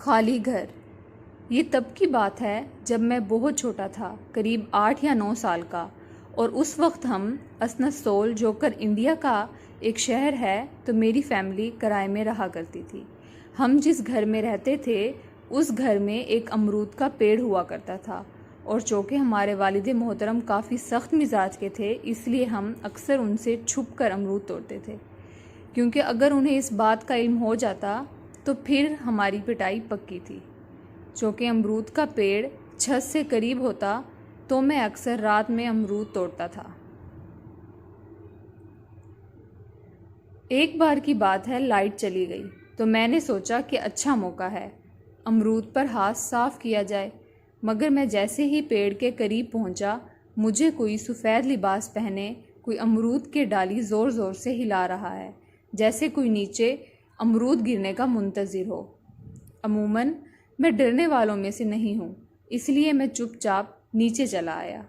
خالی گھر۔ یہ تب کی بات ہے جب میں بہت چھوٹا تھا، قریب 8 یا 9 سال کا، اور اس وقت ہم اسنسول جو کر انڈیا کا ایک شہر ہے تو میری فیملی کرائے میں رہا کرتی تھی۔ ہم جس گھر میں رہتے تھے اس گھر میں ایک امرود کا پیڑ ہوا کرتا تھا، اور چونکہ ہمارے والد محترم کافی سخت مزاج کے تھے اس لیے ہم اکثر ان سے چھپ کر امرود توڑتے تھے، کیونکہ اگر انہیں اس بات کا علم ہو جاتا تو پھر ہماری پٹائی پکی تھی۔ چونکہ امرود کا پیڑ چھت سے قریب ہوتا تو میں اکثر رات میں امرود توڑتا تھا۔ ایک بار کی بات ہے، لائٹ چلی گئی تو میں نے سوچا کہ اچھا موقع ہے، امرود پر ہاتھ صاف کیا جائے، مگر میں جیسے ہی پیڑ کے قریب پہنچا مجھے کوئی سفید لباس پہنے کوئی امرود کے ڈالی زور زور سے ہلا رہا ہے، جیسے کوئی نیچے امرود گرنے کا منتظر ہو۔ عموماً میں ڈرنے والوں میں سے نہیں ہوں، اس لیے میں چپ چاپ نیچے چلا آیا۔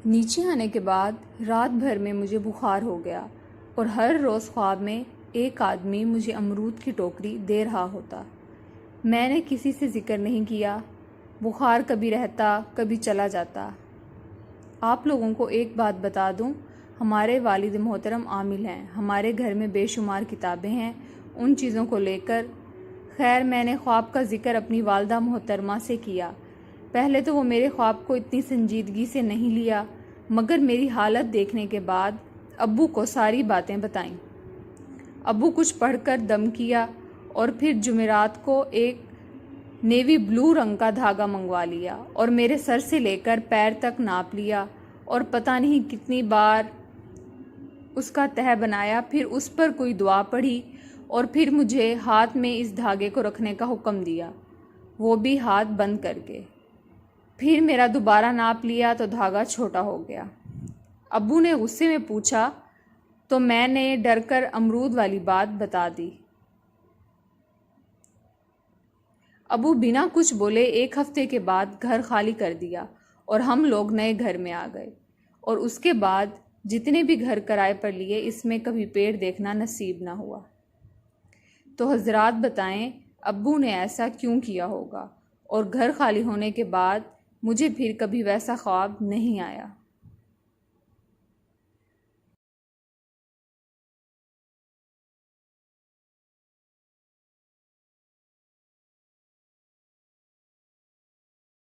نیچے آنے کے بعد رات بھر میں مجھے بخار ہو گیا، اور ہر روز خواب میں ایک آدمی مجھے امرود کی ٹوکری دے رہا ہوتا۔ میں نے کسی سے ذکر نہیں کیا، بخار کبھی رہتا کبھی چلا جاتا۔ آپ لوگوں کو ایک بات بتا دوں، ہمارے والد محترم عامل ہیں، ہمارے گھر میں بے شمار کتابیں ہیں ان چیزوں کو لے کر۔ خیر میں نے خواب کا ذکر اپنی والدہ محترمہ سے کیا۔ پہلے تو وہ میرے خواب کو اتنی سنجیدگی سے نہیں لیا، مگر میری حالت دیکھنے کے بعد ابو کو ساری باتیں بتائیں۔ ابو کچھ پڑھ کر دم کیا اور پھر جمعرات کو ایک نیوی بلو رنگ کا دھاگا منگوا لیا اور میرے سر سے لے کر پیر تک ناپ لیا اور پتہ نہیں کتنی بار اس کا تہہ بنایا، پھر اس پر کوئی دعا پڑھی اور پھر مجھے ہاتھ میں اس دھاگے کو رکھنے کا حکم دیا، وہ بھی ہاتھ بند کر کے۔ پھر میرا دوبارہ ناپ لیا تو دھاگا چھوٹا ہو گیا۔ ابو نے غصے میں پوچھا تو میں نے ڈر کر امرود والی بات بتا دی۔ ابو بنا کچھ بولے 1 ہفتے کے بعد گھر خالی کر دیا اور ہم لوگ نئے گھر میں آ گئے، اور اس کے بعد جتنے بھی گھر کرائے پر لیے اس میں کبھی پیڑ دیکھنا نصیب نہ ہوا۔ تو حضرات بتائیں ابو نے ایسا کیوں کیا ہوگا، اور گھر خالی ہونے کے بعد مجھے پھر کبھی ویسا خواب نہیں آیا۔